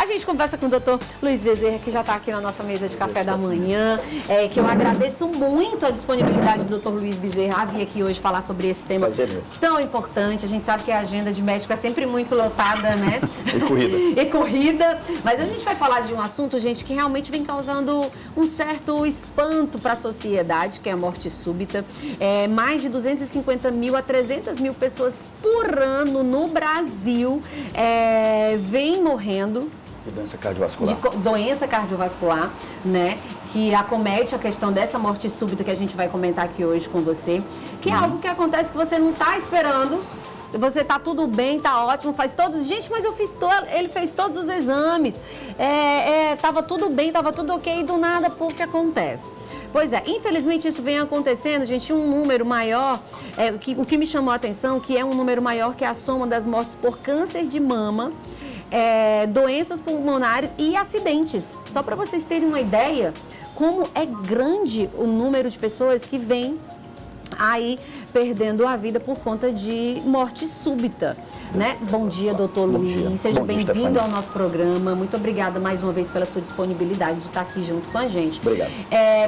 A gente conversa com o doutor Luiz Bezerra, que já está aqui na nossa mesa de café da manhã, que eu agradeço muito a disponibilidade do doutor Luiz Bezerra a vir aqui hoje falar sobre esse tema tão importante. A gente sabe que a agenda de médico é sempre muito lotada, né? E corrida. Mas a gente vai falar de um assunto, gente, que realmente vem causando um certo espanto para a sociedade, que é a morte súbita. Mais de 250 mil a 300 mil pessoas por ano no Brasil vêm morrendo de doença cardiovascular. De doença cardiovascular, né? Que acomete a questão dessa morte súbita que a gente vai comentar aqui hoje com você. Que é algo que acontece que você não está esperando. Você tá tudo bem, tá ótimo, faz todos... Gente, mas ele fez todos os exames. Tava tudo bem, tava tudo ok, e do nada, pô, que acontece? Pois é, infelizmente isso vem acontecendo, gente, um número maior, o que me chamou a atenção, que é um número maior que a soma das mortes por câncer de mama, doenças pulmonares e acidentes. Só para vocês terem uma ideia, como é grande o número de pessoas que vêm aí perdendo a vida por conta de morte súbita, né? Bom dia, doutor Luiz. Seja bem-vindo ao nosso programa. Muito obrigada mais uma vez pela sua disponibilidade de estar aqui junto com a gente. Obrigado.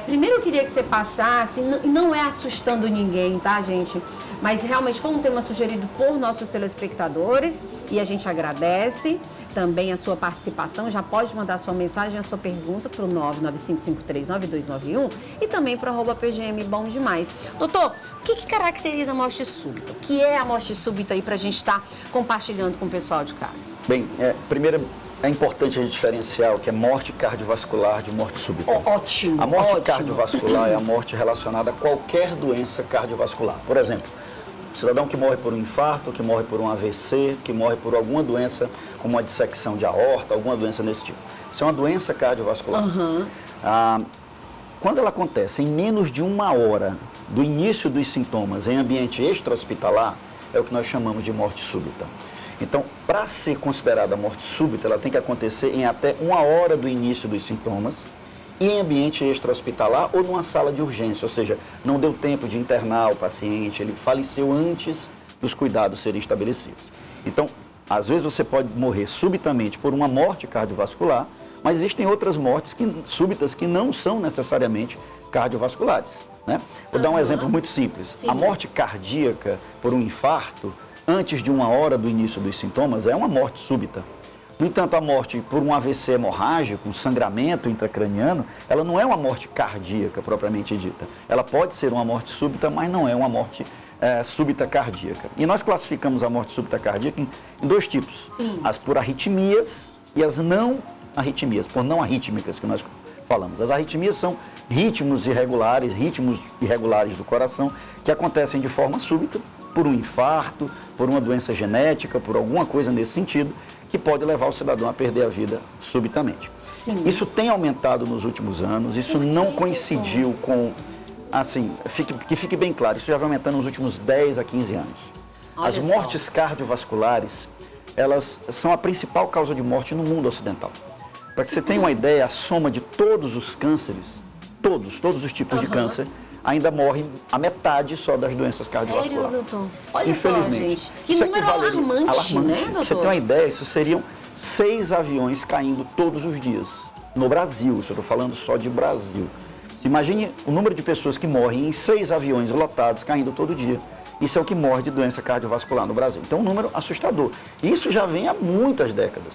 Primeiro eu queria que você passasse, não é assustando ninguém, tá, gente? Mas realmente foi um tema sugerido por nossos telespectadores e a gente agradece também a sua participação. Já pode mandar sua mensagem, a sua pergunta para o 995539291 e também para o @PGM Bom Demais. Doutor, o que caracteriza a morte súbita? O que é a morte súbita aí para a gente estar compartilhando com o pessoal de casa? Bem, primeiro é importante a gente diferenciar o que é morte cardiovascular de morte súbita. Ótimo. A morte cardiovascular é a morte relacionada a qualquer doença cardiovascular. Por exemplo, o cidadão que morre por um infarto, que morre por um AVC, que morre por alguma doença como uma dissecção de aorta, alguma doença desse tipo. Isso é uma doença cardiovascular. Quando ela acontece em menos de uma hora do início dos sintomas em ambiente extra-hospitalar, é o que nós chamamos de morte súbita. Então, para ser considerada morte súbita, ela tem que acontecer em até uma hora do início dos sintomas, em ambiente extra-hospitalar ou numa sala de urgência, ou seja, não deu tempo de internar o paciente, ele faleceu antes dos cuidados serem estabelecidos. Então, às vezes você pode morrer subitamente por uma morte cardiovascular, mas existem outras mortes súbitas que não são necessariamente cardiovasculares, né? Vou dar um exemplo muito simples. Sim. A morte cardíaca por um infarto, antes de uma hora do início dos sintomas, é uma morte súbita. No entanto, a morte por um AVC hemorrágico, um sangramento intracraniano, ela não é uma morte cardíaca propriamente dita. Ela pode ser uma morte súbita, mas não é uma morte súbita cardíaca. E nós classificamos a morte súbita cardíaca em dois tipos. Sim. As por arritmias e as não arritmias, por não arrítmicas que nós falamos. As arritmias são ritmos irregulares do coração que acontecem de forma súbita, por um infarto, por uma doença genética, por alguma coisa nesse sentido, que pode levar o cidadão a perder a vida subitamente. Sim. Isso tem aumentado nos últimos anos, isso não coincidiu com, assim, que fique bem claro, isso já vai aumentando nos últimos 10 a 15 anos. As mortes cardiovasculares, elas são a principal causa de morte no mundo ocidental. Para que você tenha uma ideia, a soma de todos os cânceres, todos os tipos de câncer, ainda morre a metade só das doenças cardiovasculares. Sério, doutor? Olha só, gente. Que isso número alarmante, né, doutor? Pra você ter uma ideia, isso seriam 6 aviões caindo todos os dias. No Brasil, isso eu estou falando só de Brasil. Imagine o número de pessoas que morrem em 6 aviões lotados caindo todo dia. Isso é o que morre de doença cardiovascular no Brasil. Então, um número assustador. Isso já vem há muitas décadas.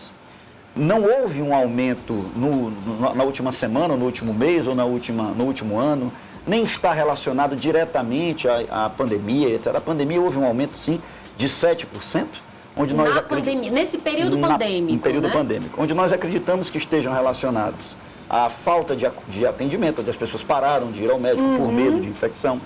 Não houve um aumento na última semana, no último mês ou no último ano, nem está relacionado diretamente à pandemia, etc. A pandemia houve um aumento, sim, de 7%. Onde nós nesse período pandêmico, no período pandêmico, onde nós acreditamos que estejam relacionados à falta de atendimento, onde as pessoas pararam de ir ao médico por medo de infecção,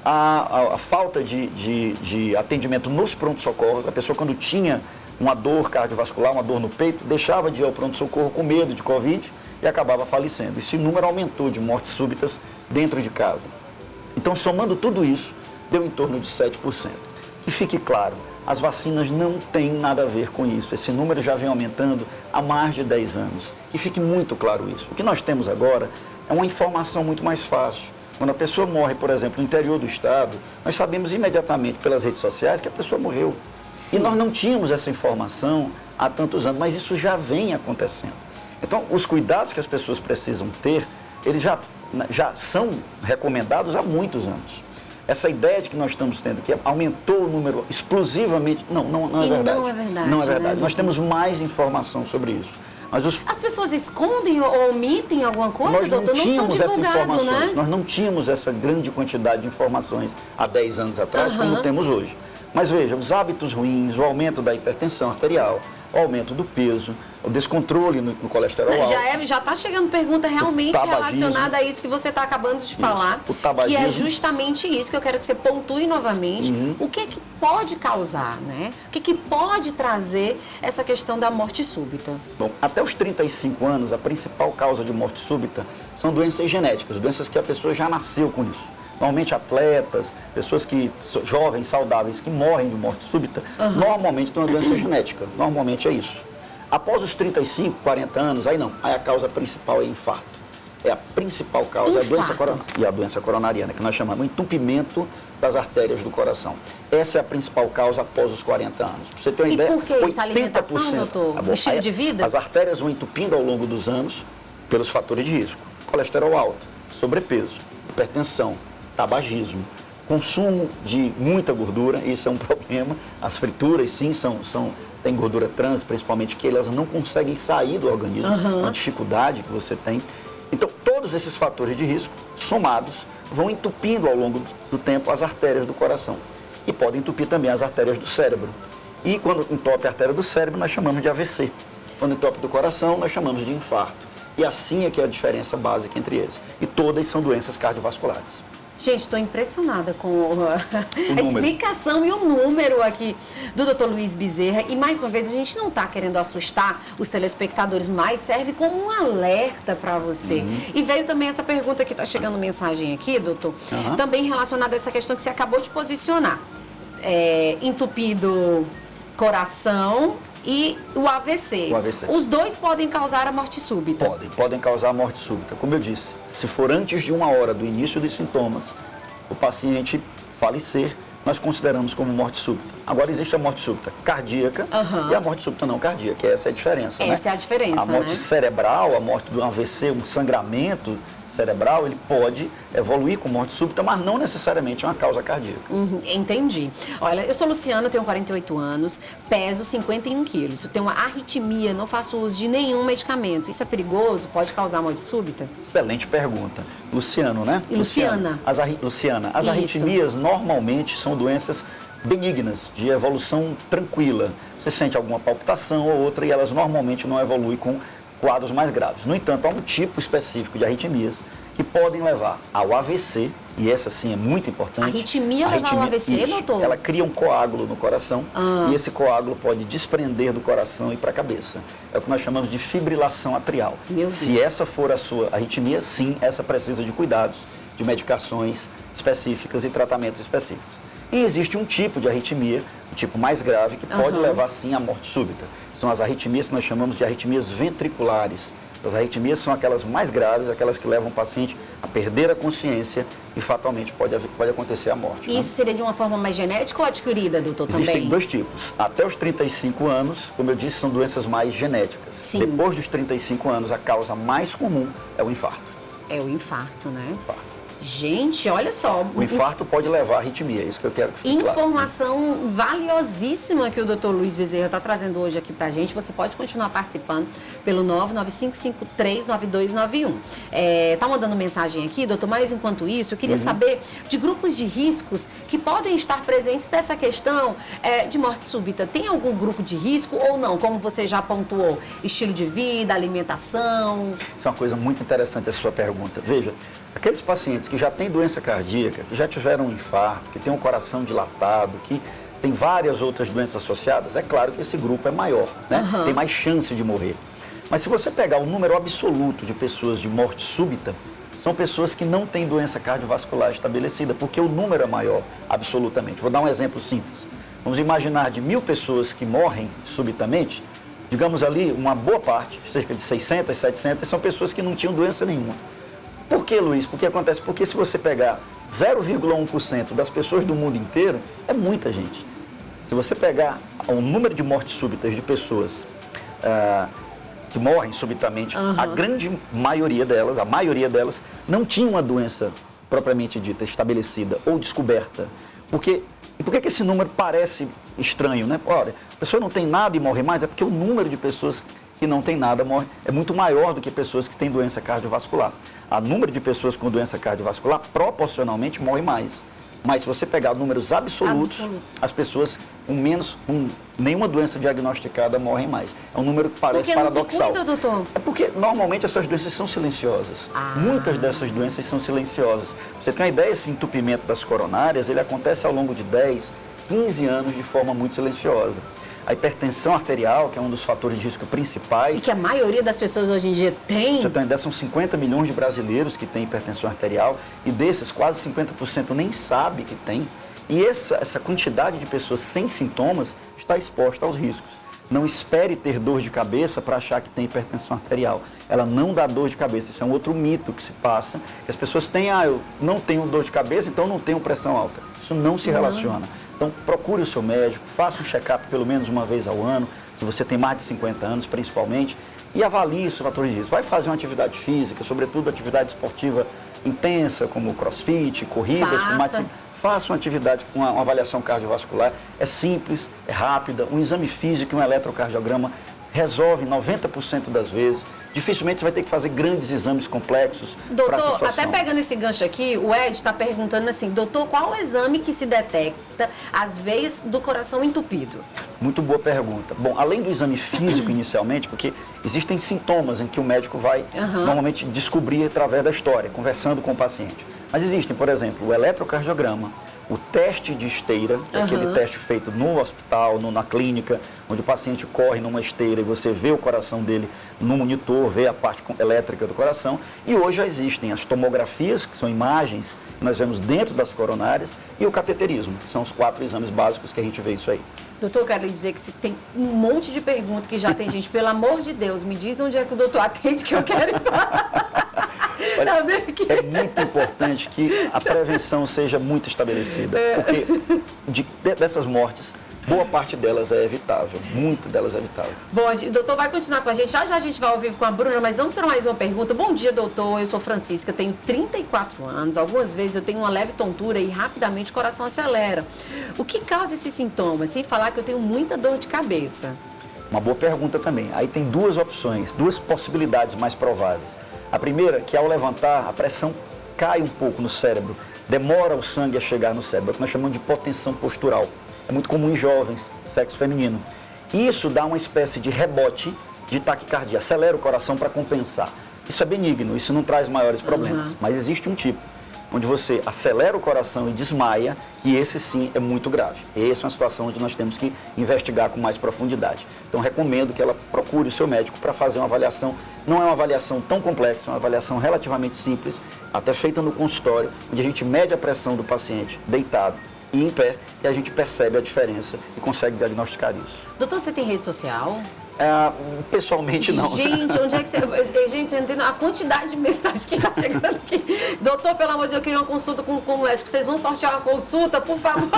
a falta de atendimento nos pronto-socorros. A pessoa, quando tinha uma dor cardiovascular, uma dor no peito, deixava de ir ao pronto-socorro com medo de Covid e acabava falecendo. Esse número aumentou de mortes súbitas dentro de casa. Então, somando tudo isso, deu em torno de 7%. Que fique claro, as vacinas não têm nada a ver com isso. Esse número já vem aumentando há mais de 10 anos. Que fique muito claro isso. O que nós temos agora é uma informação muito mais fácil. Quando a pessoa morre, por exemplo, no interior do estado, nós sabemos imediatamente pelas redes sociais que a pessoa morreu. E nós não tínhamos essa informação há tantos anos, mas isso já vem acontecendo. Então, os cuidados que as pessoas precisam ter, eles já são recomendados há muitos anos. Essa ideia de que nós estamos tendo, que aumentou o número explosivamente, não é verdade. Não é verdade. Não é verdade. Né, nós temos mais informação sobre isso. Mas as pessoas escondem ou omitem alguma coisa, doutor? Não são divulgados, né? Nós não tínhamos essa grande quantidade de informações há 10 anos atrás, como temos hoje. Mas veja, os hábitos ruins, o aumento da hipertensão arterial, o aumento do peso, o descontrole no colesterol alto. Já está chegando pergunta realmente relacionada a isso que você está acabando de falar, o tabagismo, que é justamente isso que eu quero que você pontue novamente. O que pode causar, né? O que pode trazer essa questão da morte súbita? Bom, até os 35 anos, a principal causa de morte súbita são doenças genéticas, doenças que a pessoa já nasceu com isso. Normalmente atletas, pessoas jovens, saudáveis, que morrem de morte súbita, normalmente têm uma doença genética. Normalmente é isso. Após os 35, 40 anos, aí a causa principal é infarto. É a principal causa, a doença coronariana, que nós chamamos de entupimento das artérias do coração. Essa é a principal causa após os 40 anos. Pra você ter uma ideia, por que isso? Alimentação, doutor? O estilo de vida? As artérias vão entupindo ao longo dos anos pelos fatores de risco. Colesterol alto, sobrepeso, hipertensão, tabagismo, consumo de muita gordura, isso é um problema. As frituras, sim, tem gordura trans, principalmente, que elas não conseguem sair do organismo, uma dificuldade que você tem. Então, todos esses fatores de risco, somados, vão entupindo ao longo do tempo as artérias do coração. E podem entupir também as artérias do cérebro. E quando entope a artéria do cérebro, nós chamamos de AVC. Quando entope do coração, nós chamamos de infarto. E assim é que é a diferença básica entre eles. E todas são doenças cardiovasculares. Gente, estou impressionada com a explicação e o número aqui do Dr. Luiz Bezerra. E, mais uma vez, a gente não está querendo assustar os telespectadores, mas serve como um alerta para você. E veio também essa pergunta que está chegando mensagem aqui, doutor, também relacionada a essa questão que você acabou de posicionar. Entupido coração e o AVC. Os dois podem causar a morte súbita? Podem causar a morte súbita. Como eu disse, se for antes de 1 hora do início dos sintomas, o paciente falecer, nós consideramos como morte súbita. Agora existe a morte súbita cardíaca e a morte súbita não cardíaca, essa é a diferença. Essa é a diferença, A morte cerebral, a morte do AVC, um sangramento cerebral, ele pode evoluir com morte súbita, mas não necessariamente é uma causa cardíaca. Entendi. Olha, eu sou Luciana, tenho 48 anos, peso 51 quilos. Eu tenho uma arritmia, não faço uso de nenhum medicamento. Isso é perigoso? Pode causar morte súbita? Excelente pergunta. Luciano, né? E Luciana. Luciana, as arritmias normalmente são doenças benignas, de evolução tranquila. Você sente alguma palpitação ou outra e elas normalmente não evoluem com quadros mais graves. No entanto, há um tipo específico de arritmias que podem levar ao AVC, e essa sim é muito importante. Arritmia levar ao AVC, doutor? Ela cria um coágulo no coração e esse coágulo pode desprender do coração e ir para a cabeça. É o que nós chamamos de fibrilação atrial. Se essa for a sua arritmia, sim, essa precisa de cuidados, de medicações específicas e tratamentos específicos. E existe um tipo de arritmia, um tipo mais grave, que pode levar sim à morte súbita. São as arritmias que nós chamamos de arritmias ventriculares. Essas arritmias são aquelas mais graves, aquelas que levam o paciente a perder a consciência e fatalmente pode acontecer a morte. E isso seria de uma forma mais genética ou adquirida, doutor, também? Existem 2 tipos. Até os 35 anos, como eu disse, são doenças mais genéticas. Sim. Depois dos 35 anos, a causa mais comum é o infarto. É o infarto, né? Infarto. Gente, olha só. O infarto pode levar à arritmia, é isso que eu quero que fique claro. Informação valiosíssima que o Dr. Luiz Bezerra está trazendo hoje aqui pra gente. Você pode continuar participando pelo 995539291. Tá mandando mensagem aqui, doutor, mas enquanto isso, eu queria saber de grupos de riscos que podem estar presentes nessa questão de morte súbita. Tem algum grupo de risco ou não? Como você já pontuou, estilo de vida, alimentação? Isso é uma coisa muito interessante essa sua pergunta. Veja, aqueles pacientes que já têm doença cardíaca, que já tiveram um infarto, que têm um coração dilatado, que tem várias outras doenças associadas, é claro que esse grupo é maior, né? Tem mais chance de morrer. Mas se você pegar o número absoluto de pessoas de morte súbita, são pessoas que não têm doença cardiovascular estabelecida, porque o número é maior, absolutamente. Vou dar um exemplo simples. Vamos imaginar de 1000 pessoas que morrem subitamente, digamos ali, uma boa parte, cerca de 600, 700, são pessoas que não tinham doença nenhuma. Por que, Luiz? Porque acontece? Porque se você pegar 0,1% das pessoas do mundo inteiro, é muita gente. Se você pegar o número de mortes súbitas de pessoas que morrem subitamente, a grande maioria delas, não tinha uma doença propriamente dita, estabelecida ou descoberta. E por que esse número parece estranho, né? Olha, a pessoa não tem nada e morre mais, é porque o número de pessoas que não tem nada morre é muito maior do que pessoas que têm doença cardiovascular. O número de pessoas com doença cardiovascular proporcionalmente morre mais. Mas se você pegar números absolutos, as pessoas com nenhuma doença diagnosticada morrem mais. É um número que parece paradoxal. Por que não se cuida, doutor? É porque normalmente essas doenças são silenciosas. Muitas dessas doenças são silenciosas. Você tem uma ideia, esse entupimento das coronárias, ele acontece ao longo de 10, 15 anos de forma muito silenciosa. A hipertensão arterial, que é um dos fatores de risco principais. E que a maioria das pessoas hoje em dia tem. Você tem uma ideia, são 50 milhões de brasileiros que têm hipertensão arterial e desses quase 50% nem sabe que tem. E essa quantidade de pessoas sem sintomas está exposta aos riscos. Não espere ter dor de cabeça para achar que tem hipertensão arterial. Ela não dá dor de cabeça. Isso é um outro mito que se passa. Que as pessoas têm, eu não tenho dor de cabeça, então não tenho pressão alta. Isso não se relaciona. Então, procure o seu médico, faça um check-up pelo menos uma vez ao ano, se você tem mais de 50 anos, principalmente, e avalie os fatores de risco. Vai fazer uma atividade física, sobretudo atividade esportiva intensa, como crossfit, corridas. Faça uma atividade com uma avaliação cardiovascular. É simples, é rápida, um exame físico e um eletrocardiograma resolve 90% das vezes. Dificilmente você vai ter que fazer grandes exames complexos. Doutor, até pegando esse gancho aqui, o Ed está perguntando assim, doutor, qual o exame que se detecta as veias do coração entupido? Muito boa pergunta. Bom, além do exame físico inicialmente, porque existem sintomas em que o médico vai normalmente descobrir através da história, conversando com o paciente. Mas existem, por exemplo, o eletrocardiograma, o teste de esteira, que é aquele teste feito no hospital, na clínica, onde o paciente corre numa esteira e você vê o coração dele no monitor, vê a parte elétrica do coração. E hoje já existem as tomografias, que são imagens que nós vemos dentro das coronárias, e o cateterismo, que são os 4 exames básicos que a gente vê isso aí. Doutor, eu quero lhe dizer que se tem um monte de perguntas que já tem gente, pelo amor de Deus, me diz onde é que o doutor atende que eu quero ir para. Olha, é muito importante que a prevenção seja muito estabelecida, porque dessas mortes, boa parte delas é evitável, muita delas é evitável. Bom, o doutor vai continuar com a gente, já a gente vai ao vivo com a Bruna, mas vamos para mais uma pergunta. Bom dia, doutor, eu sou Francisca, tenho 34 anos, algumas vezes eu tenho uma leve tontura e rapidamente o coração acelera. O que causa esses sintomas? Sem falar que eu tenho muita dor de cabeça. Uma boa pergunta também. Aí tem duas opções, duas possibilidades mais prováveis. A primeira, que ao levantar, a pressão cai um pouco no cérebro, demora o sangue a chegar no cérebro, é o que nós chamamos de hipotensão postural. É muito comum em jovens, sexo feminino. Isso dá uma espécie de rebote de taquicardia, acelera o coração para compensar. Isso é benigno, isso não traz maiores problemas, mas existe um tipo, onde você acelera o coração e desmaia, e esse sim é muito grave. Essa é uma situação onde nós temos que investigar com mais profundidade. Então, recomendo que ela procure o seu médico para fazer uma avaliação. Não é uma avaliação tão complexa, é uma avaliação relativamente simples, até feita no consultório, onde a gente mede a pressão do paciente deitado e em pé, e a gente percebe a diferença e consegue diagnosticar isso. Doutor, você tem rede social? Pessoalmente não. Gente, onde é que você... Gente, você não entende a quantidade de mensagens que está chegando aqui. Doutor, pelo amor de Deus, eu queria uma consulta com o médico. Vocês vão sortear uma consulta, por favor?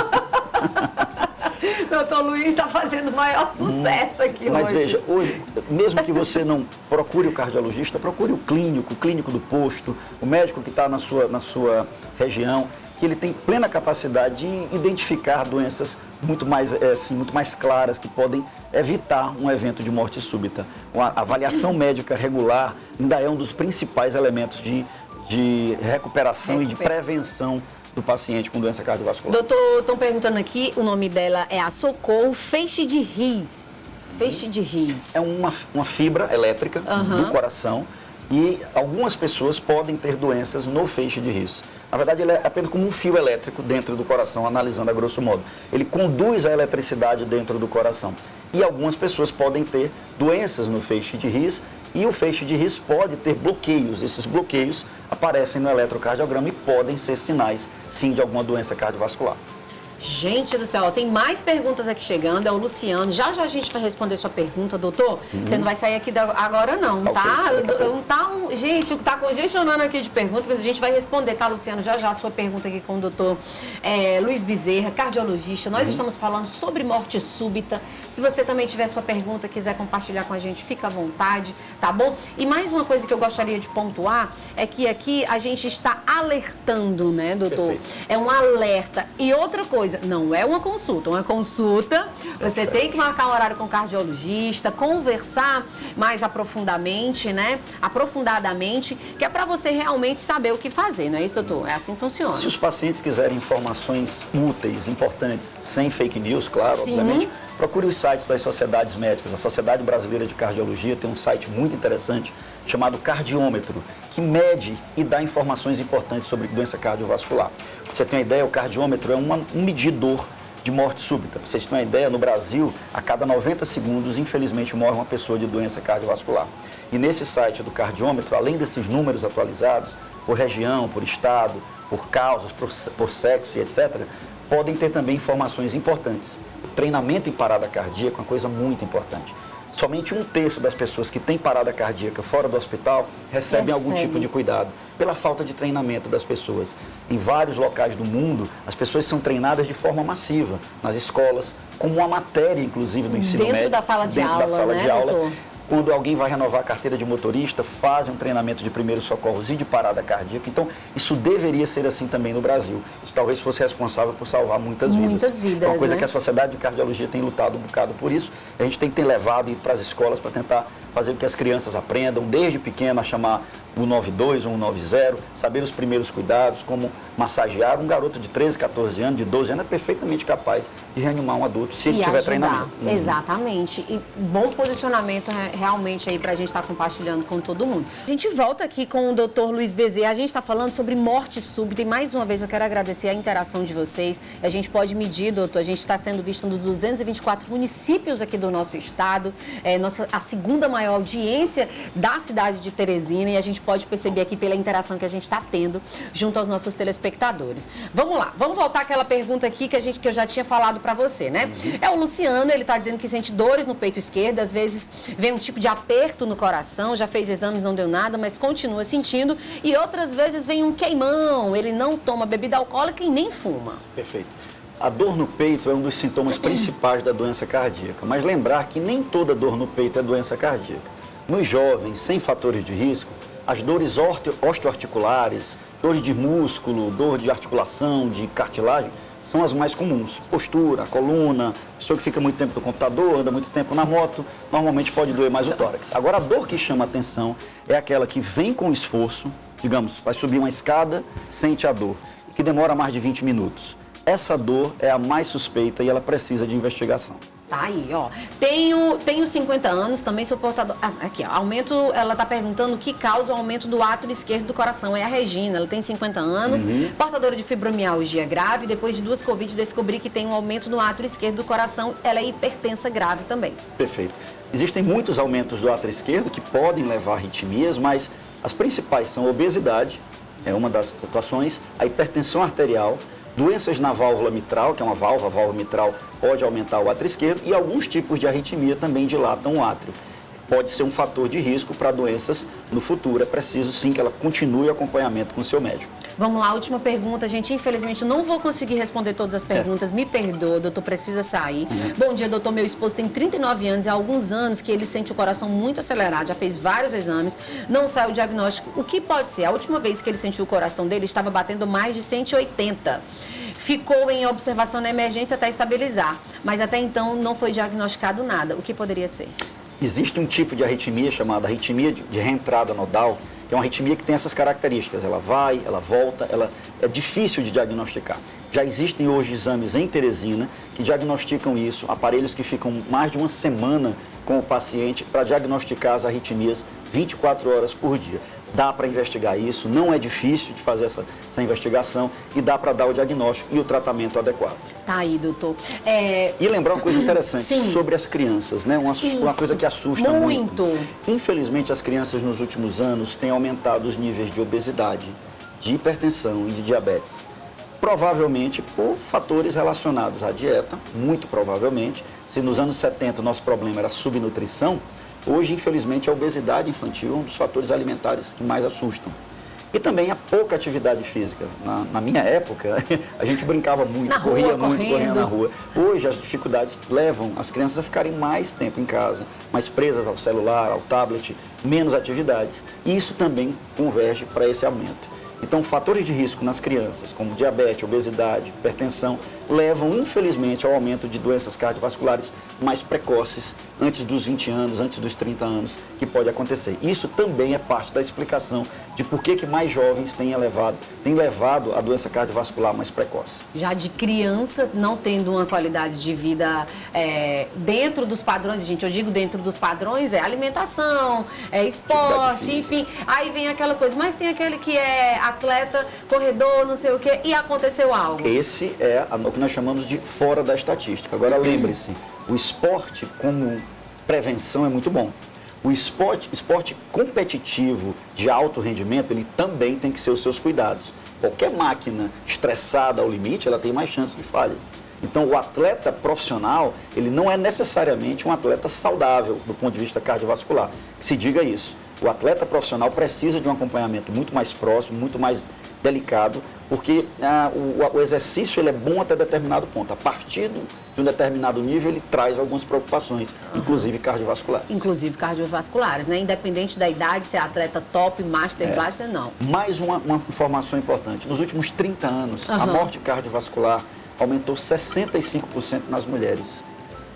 Doutor Luiz está fazendo o maior sucesso aqui Mas hoje. Mas veja, hoje, mesmo que você não procure o cardiologista, procure o clínico do posto, o médico que está na sua região, que ele tem plena capacidade de identificar doenças muito mais claras, que podem evitar um evento de morte súbita. A avaliação médica regular ainda é um dos principais elementos de recuperação e de prevenção do paciente com doença cardiovascular. Doutor, estão perguntando aqui, o nome dela é a Socorro Feixe de Ris. Feixe de Ris. É uma fibra elétrica do coração, e algumas pessoas podem ter doenças no feixe de Ris. Na verdade, ele é apenas como um fio elétrico dentro do coração, analisando a grosso modo. Ele conduz a eletricidade dentro do coração. E algumas pessoas podem ter doenças no feixe de Ris, e o feixe de Ris pode ter bloqueios. Esses bloqueios aparecem no eletrocardiograma e podem ser sinais, sim, de alguma doença cardiovascular. Gente do céu, tem mais perguntas aqui chegando, é o Luciano. Já já a gente vai responder sua pergunta, doutor. Você não vai sair aqui agora não, tá? Gente, tá congestionando aqui de perguntas, mas a gente vai responder, tá, Luciano? Já já a sua pergunta aqui com o doutor Luiz Bezerra, cardiologista. Nós estamos falando sobre morte súbita. Se você também tiver sua pergunta, quiser compartilhar com a gente, fica à vontade, tá bom? E mais uma coisa que eu gostaria de pontuar é que aqui a gente está alertando, né, doutor? Perfeito. É um alerta. E outra coisa, não é uma consulta. Uma consulta, você tem que marcar um horário com o cardiologista, conversar mais aprofundadamente, né? Aprofundadamente, que é para você realmente saber o que fazer, não é isso, doutor? É assim que funciona. Se os pacientes quiserem informações úteis, importantes, sem fake news, claro, Sim. obviamente, procure os sites das sociedades médicas. A Sociedade Brasileira de Cardiologia tem um site muito interessante chamado Cardiômetro, que mede e dá informações importantes sobre doença cardiovascular. Pra você tem uma ideia, o cardiômetro é um medidor de morte súbita. Pra vocês terem uma ideia, no Brasil, a cada 90 segundos, infelizmente, morre uma pessoa de doença cardiovascular. E nesse site do cardiômetro, além desses números atualizados, por região, por estado, por causas, por sexo e etc., podem ter também informações importantes. O treinamento em parada cardíaca é uma coisa muito importante. Somente 1/3 das pessoas que têm parada cardíaca fora do hospital recebem algum tipo de cuidado, pela falta de treinamento das pessoas. Em vários locais do mundo, as pessoas são treinadas de forma massiva, nas escolas, como uma matéria, inclusive, do ensino médio. Dentro da sala de aula, né, doutor? Quando alguém vai renovar a carteira de motorista, fazem um treinamento de primeiros socorros e de parada cardíaca. Então, isso deveria ser assim também no Brasil. Isso talvez fosse responsável por salvar muitas vidas. Muitas vidas, é uma coisa né? que a Sociedade de Cardiologia tem lutado um bocado por isso. A gente tem que ter levado para as escolas para tentar fazer com que as crianças aprendam, desde pequeno, a chamar o 192 ou 190, saber os primeiros cuidados, como massagear. Um garoto de 13, 14 anos, de 12 anos, é perfeitamente capaz de reanimar um adulto, se ele tiver treinamento. Exatamente. E bom posicionamento realmente aí pra gente estar compartilhando com todo mundo. A gente volta aqui com o doutor Luiz Bezerra. A gente está falando sobre morte súbita e mais uma vez eu quero agradecer a interação de vocês. A gente pode medir, doutor, a gente está sendo visto nos 224 municípios aqui do nosso estado, a segunda maior audiência da cidade de Teresina, e a gente pode perceber aqui pela interação que a gente está tendo junto aos nossos telespectadores. Vamos lá, vamos voltar àquela pergunta aqui que eu já tinha falado para você, né? É o Luciano, ele está dizendo que sente dores no peito esquerdo, às vezes vem um tipo de aperto no coração, já fez exames, não deu nada, mas continua sentindo, e outras vezes vem um queimão, ele não toma bebida alcoólica e nem fuma. Perfeito. A dor no peito é um dos sintomas principais da doença cardíaca, mas lembrar que nem toda dor no peito é doença cardíaca. Nos jovens, sem fatores de risco, as dores osteoarticulares, dores de músculo, dor de articulação, de cartilagem, são as mais comuns. Postura, coluna, pessoa que fica muito tempo no computador, anda muito tempo na moto, normalmente pode doer mais o tórax. Agora, a dor que chama a atenção é aquela que vem com esforço, digamos, vai subir uma escada, sente a dor, que demora mais de 20 minutos. Essa dor é a mais suspeita e ela precisa de investigação. Tá aí, ó. Tenho 50 anos, também sou portador... aqui, ó. Aumento, ela tá perguntando o que causa o aumento do átrio esquerdo do coração. É a Regina, ela tem 50 anos, portadora de fibromialgia grave. Depois de 2 Covid, descobri que tem um aumento no átrio esquerdo do coração. Ela é hipertensa grave também. Perfeito. Existem muitos aumentos do átrio esquerdo que podem levar a arritmias, mas as principais são a obesidade, é uma das situações, a hipertensão arterial, doenças na válvula mitral, que é uma válvula, a válvula mitral pode aumentar o átrio esquerdo, e alguns tipos de arritmia também dilatam o átrio. Pode ser um fator de risco para doenças no futuro. É preciso sim que ela continue o acompanhamento com o seu médico. Vamos lá, última pergunta, gente. Infelizmente, eu não vou conseguir responder todas as perguntas. Me perdoa, doutor, precisa sair. Bom dia, doutor. Meu esposo tem 39 anos e há alguns anos que ele sente o coração muito acelerado. Já fez vários exames, não sai o diagnóstico. O que pode ser? A última vez que ele sentiu o coração dele estava batendo mais de 180. Ficou em observação na emergência até estabilizar, mas até então não foi diagnosticado nada. O que poderia ser? Existe um tipo de arritmia chamada arritmia de reentrada nodal, que é uma arritmia que tem essas características. Ela vai, ela volta, ela é difícil de diagnosticar. Já existem hoje exames em Teresina que diagnosticam isso, aparelhos que ficam mais de uma semana com o paciente para diagnosticar as arritmias 24 horas por dia. Dá para investigar isso, não é difícil de fazer essa investigação e dá para dar o diagnóstico e o tratamento adequado. Tá aí, doutor. E lembrar uma coisa interessante Sim. sobre as crianças, né? Uma coisa que assusta muito. Infelizmente, as crianças nos últimos anos têm aumentado os níveis de obesidade, de hipertensão e de diabetes. Provavelmente por fatores relacionados à dieta, muito provavelmente. Se nos anos 70 o nosso problema era subnutrição, hoje, infelizmente, a obesidade infantil é um dos fatores alimentares que mais assustam. E também a pouca atividade física. Na minha época, a gente brincava muito, corria na rua. Hoje, as dificuldades levam as crianças a ficarem mais tempo em casa, mais presas ao celular, ao tablet, menos atividades. E isso também converge para esse aumento. Então, fatores de risco nas crianças, como diabetes, obesidade, hipertensão, levam, infelizmente, ao aumento de doenças cardiovasculares mais precoces, antes dos 20 anos, antes dos 30 anos, que pode acontecer. Isso também é parte da explicação de por que mais jovens têm levado a doença cardiovascular mais precoce. Já de criança, não tendo uma qualidade de vida dentro dos padrões, gente, eu digo dentro dos padrões, é alimentação, é esporte, enfim. Aí vem aquela coisa, mas tem aquele que é atleta, corredor, não sei o quê, e aconteceu algo. Esse é o que nós chamamos de fora da estatística. Agora, lembre-se, o esporte como prevenção é muito bom. O esporte competitivo de alto rendimento, ele também tem que ser os seus cuidados. Qualquer máquina estressada ao limite, ela tem mais chance de falhas. Então, o atleta profissional, ele não é necessariamente um atleta saudável do ponto de vista cardiovascular. Que se diga isso. O atleta profissional precisa de um acompanhamento muito mais próximo, muito mais delicado, porque o exercício ele é bom até determinado ponto. A partir de um determinado nível, ele traz algumas preocupações, inclusive cardiovasculares. Inclusive cardiovasculares, né? Independente da idade, se é atleta top, master, blaster, não. Mais uma informação importante. Nos últimos 30 anos, a morte cardiovascular aumentou 65% nas mulheres.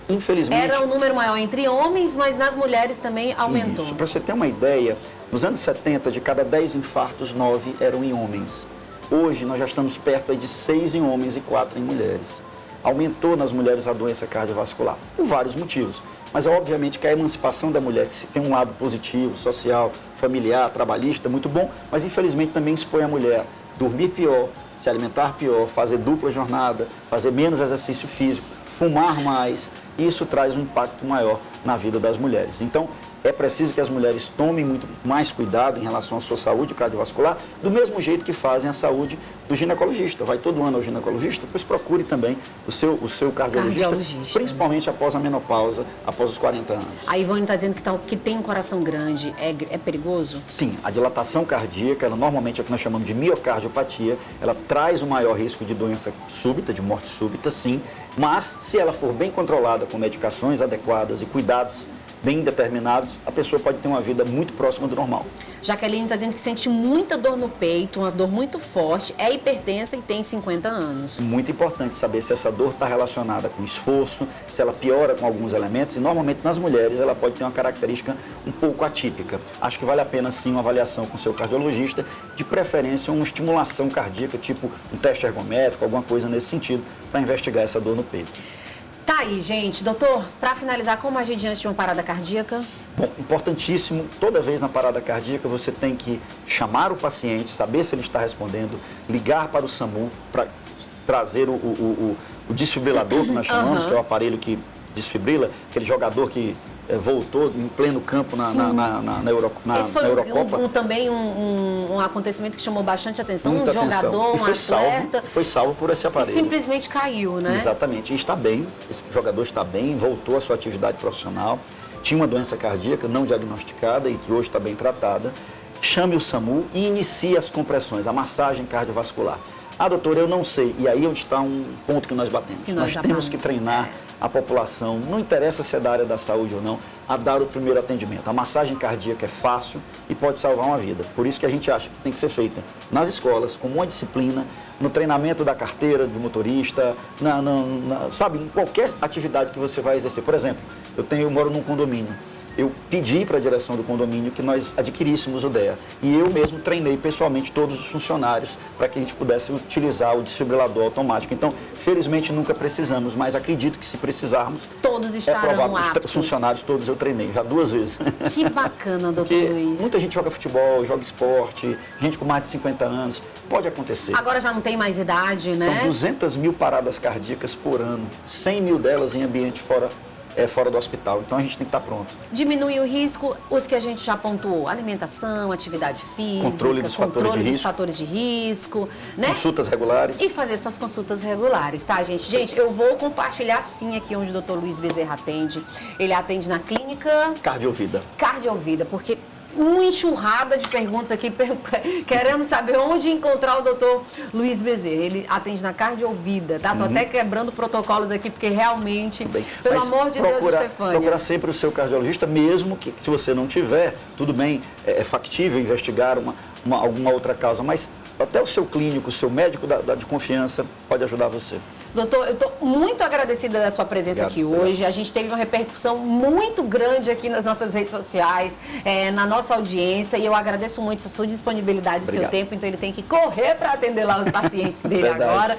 Infelizmente... Era o número maior entre homens, mas nas mulheres também aumentou. Isso, para você ter uma ideia, nos anos 70, de cada 10 infartos, 9 eram em homens. Hoje, nós já estamos perto de 6 em homens e 4 em mulheres. Aumentou nas mulheres a doença cardiovascular, por vários motivos. Mas, obviamente, que a emancipação da mulher, que tem um lado positivo, social, familiar, trabalhista, muito bom, mas, infelizmente, também expõe a mulher a dormir pior, se alimentar pior, fazer dupla jornada, fazer menos exercício físico, fumar mais. Isso traz um impacto maior na vida das mulheres. Então, é preciso que as mulheres tomem muito mais cuidado em relação à sua saúde cardiovascular, do mesmo jeito que fazem a saúde do ginecologista. Vai todo ano ao ginecologista, pois procure também o seu cardiologista, principalmente após a menopausa, após os 40 anos. A Ivone está dizendo que tem um coração grande, é perigoso? Sim, a dilatação cardíaca, ela normalmente é o que nós chamamos de miocardiopatia, ela traz um maior risco de doença súbita, de morte súbita, sim, mas se ela for bem controlada com medicações adequadas e cuidados bem determinados, a pessoa pode ter uma vida muito próxima do normal. Jaqueline está dizendo que sente muita dor no peito, uma dor muito forte, é hipertensa e tem 50 anos. Muito importante saber se essa dor está relacionada com esforço, se ela piora com alguns elementos, e normalmente nas mulheres ela pode ter uma característica um pouco atípica. Acho que vale a pena sim uma avaliação com o seu cardiologista, de preferência uma estimulação cardíaca, tipo um teste ergométrico, alguma coisa nesse sentido, para investigar essa dor no peito. Tá aí, gente. Doutor, para finalizar, como agir diante de uma parada cardíaca? Bom, importantíssimo, toda vez na parada cardíaca você tem que chamar o paciente, saber se ele está respondendo, ligar para o SAMU para trazer o desfibrilador, que nós chamamos, que é o aparelho que desfibrila, aquele jogador que voltou em pleno campo na Eurocopa. Esse foi também um acontecimento que chamou bastante atenção. Um jogador, um atleta. Foi salvo por esse aparelho. E simplesmente caiu, né? Exatamente. E está bem, esse jogador está bem, voltou à sua atividade profissional. Tinha uma doença cardíaca não diagnosticada e que hoje está bem tratada. Chame o SAMU e inicie as compressões, a massagem cardiovascular. Ah, doutor, eu não sei. E aí onde está um ponto que nós batemos. Nós temos que treinar a população, não interessa se é da área da saúde ou não, a dar o primeiro atendimento. A massagem cardíaca é fácil e pode salvar uma vida. Por isso que a gente acha que tem que ser feita nas escolas, como uma disciplina, no treinamento da carteira do motorista, sabe, em qualquer atividade que você vai exercer. Por exemplo, eu moro num condomínio. Eu pedi para a direção do condomínio que nós adquiríssemos o DEA. E eu mesmo treinei pessoalmente todos os funcionários para que a gente pudesse utilizar o desfibrilador automático. Então, felizmente nunca precisamos, mas acredito que se precisarmos... Todos estarão aptos. Os funcionários todos eu treinei, já 2 vezes. Que bacana, doutor Luiz. Muita gente joga futebol, joga esporte, gente com mais de 50 anos. Pode acontecer. Agora já não tem mais idade, né? São 200 mil paradas cardíacas por ano, 100 mil delas em ambiente fora fora do hospital. Então a gente tem que estar pronto. Diminui o risco, os que a gente já pontuou, alimentação, atividade física, Controle dos fatores de risco, né? Consultas regulares. E fazer suas consultas regulares, tá, gente? Gente, eu vou compartilhar sim aqui onde o Dr. Luiz Bezerra atende. Ele atende na clínica Cardiovida, porque uma enxurrada de perguntas aqui, querendo saber onde encontrar o Dr. Luiz Bezerra. Ele atende na Cardiovida, tá? Tô até quebrando protocolos aqui, porque realmente, pelo amor de Deus, Estefânia. Procura sempre o seu cardiologista, mesmo que se você não tiver, tudo bem, é factível investigar alguma outra causa, mas até o seu clínico, o seu médico de confiança pode ajudar você. Doutor, eu estou muito agradecida da sua presença aqui hoje. A gente teve uma repercussão muito grande aqui nas nossas redes sociais, na nossa audiência, e eu agradeço muito a sua disponibilidade, o seu tempo, então ele tem que correr para atender lá os pacientes dele agora.